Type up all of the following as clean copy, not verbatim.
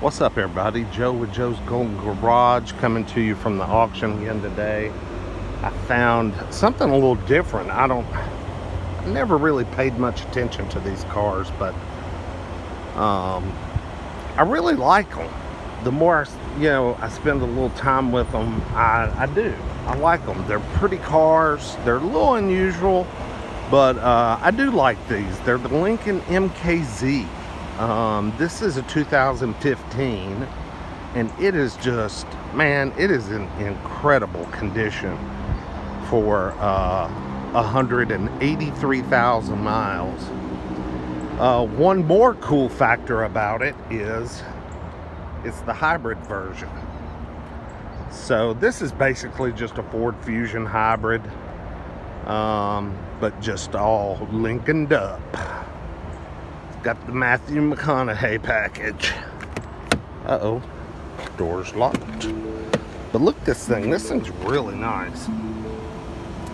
What's up, everybody? Joe with Joe's Golden Garage coming to you from the auction again today. I found something a little different. I never really paid much attention to these cars, but I really like them. The more I spend a little time with them, I do. I like them. They're pretty cars. They're a little unusual, but I do like these. They're the Lincoln MKZ. This is a 2015, and it is just, man, it is in incredible condition for 183,000 miles. One more cool factor about it is it's the hybrid version. So this is basically just a Ford Fusion hybrid, but just all Lincolned up. Got the Matthew McConaughey package. Uh-oh, door's locked. But look at this thing. This thing's really nice.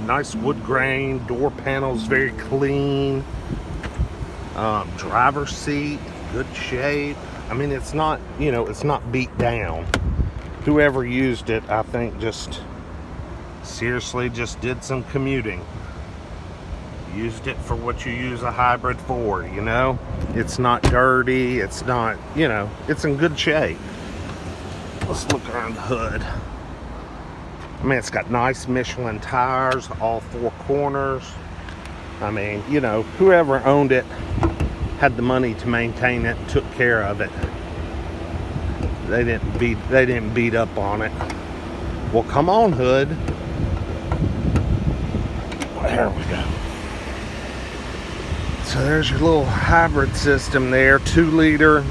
Nice wood grain, door panels very clean. Driver's seat, good shape. I mean, it's not, it's not beat down. Whoever used it, I think just seriously just did some commuting. Used it for what you use a hybrid for, It's not dirty, it's not, it's in good shape. Let's look around the hood. I mean, it's got nice Michelin tires, all four corners. I mean, whoever owned it had the money to maintain it, took care of it. They didn't beat up on it. Well, come on, hood. There we go. So there's your little hybrid system there, 2-liter.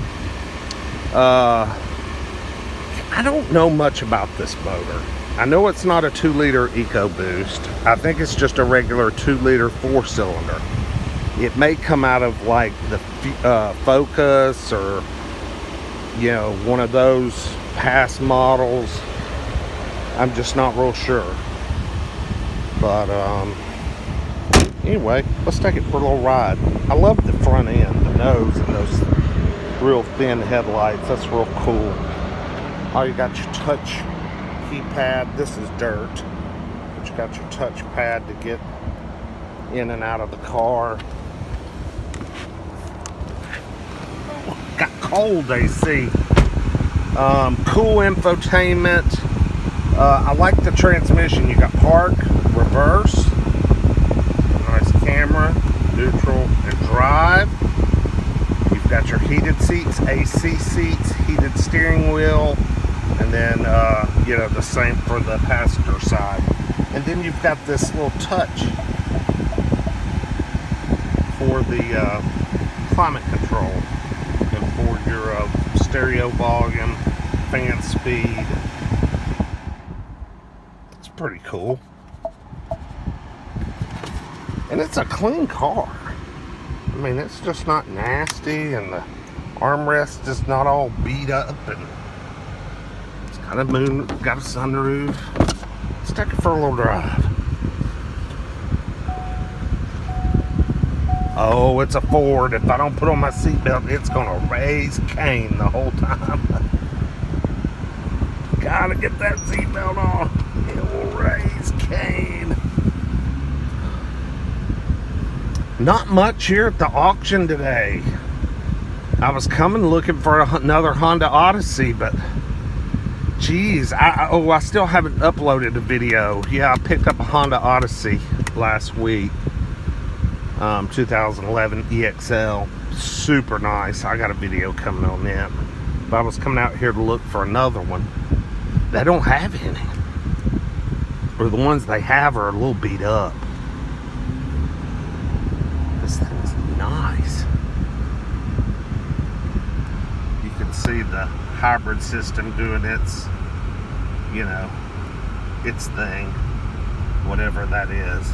I don't know much about this motor. I know it's not a 2-liter EcoBoost. I think it's just a regular 2-liter 4-cylinder. It may come out of like the Focus or, one of those past models. I'm just not real sure. But, anyway, let's take it for a little ride. I love the front end, the nose, and those real thin headlights. That's real cool. Oh, you got your touch keypad. This is dirt, but you got your touch pad to get in and out of the car. Got cold AC. Cool infotainment. I like the transmission. You got park, reverse, camera, neutral, and drive. You've got your heated seats, AC seats, heated steering wheel, and then the same for the passenger side. And then you've got this little touch for the climate control and for your stereo volume, fan speed. It's pretty cool. And it's a clean car. I mean, it's just not nasty, and the armrest is not all beat up, and it's got a got a sunroof. Let's take it for a little drive. Oh, it's a Ford. If I don't put on my seatbelt, it's gonna raise Cain the whole time. Gotta get that seatbelt on. It will raise Cain. Not much here at the auction today. I was coming looking for another Honda Odyssey, but geez, I still haven't uploaded a video. Yeah, I picked up a Honda Odyssey last week, 2011 EXL. Super nice. I got a video coming on that. But I was coming out here to look for another one. They don't have any, or the ones they have are a little beat up. This thing is nice. You can see the hybrid system doing its, its thing, whatever that is,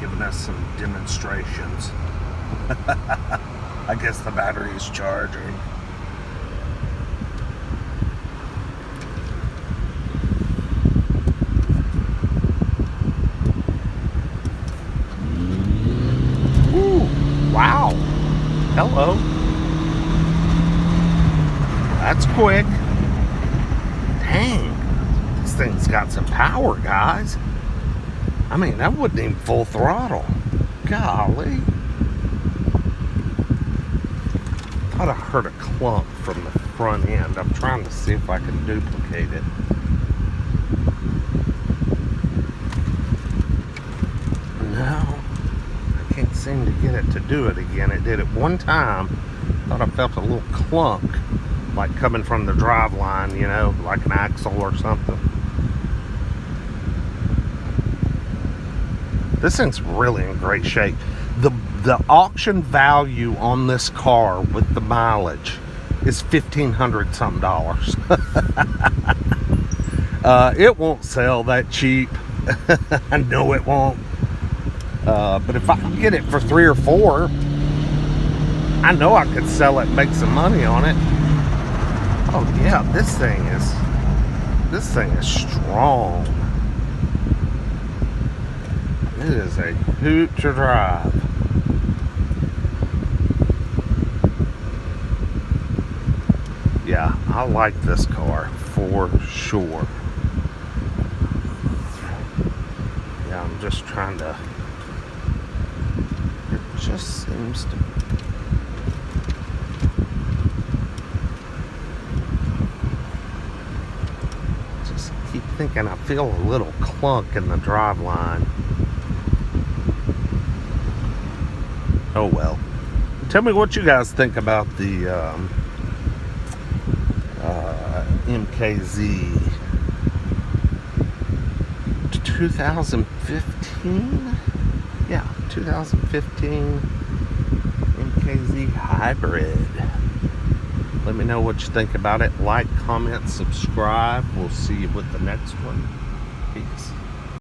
giving us some demonstrations. I guess the battery is charging. Wow. Hello. That's quick. Dang. This thing's got some power, guys. I mean, that wasn't even full throttle. Golly. Thought I heard a clunk from the front end. I'm trying to see if I can duplicate it. No. I can't seem to get it to do it again. It did it one time. Thought I felt a little clunk, like coming from the drive line, you know, like an axle or something. This thing's really in great shape. The auction value on this car with the mileage is $1,500 some dollars. It won't sell that cheap. I know it won't. But if I can get it for 3 or 4, I know I could sell it and make some money on it. Oh yeah, this thing is strong. It is a hoot to drive. Yeah, I like this car for sure. Yeah, I'm just trying to. It just seems to. Just keep thinking I feel a little clunk in the drive line. Oh well. Tell me what you guys think about the MKZ 2015. Yeah, 2015 MKZ hybrid. Let me know what you think about it. Like, comment, subscribe. We'll see you with the next one. Peace.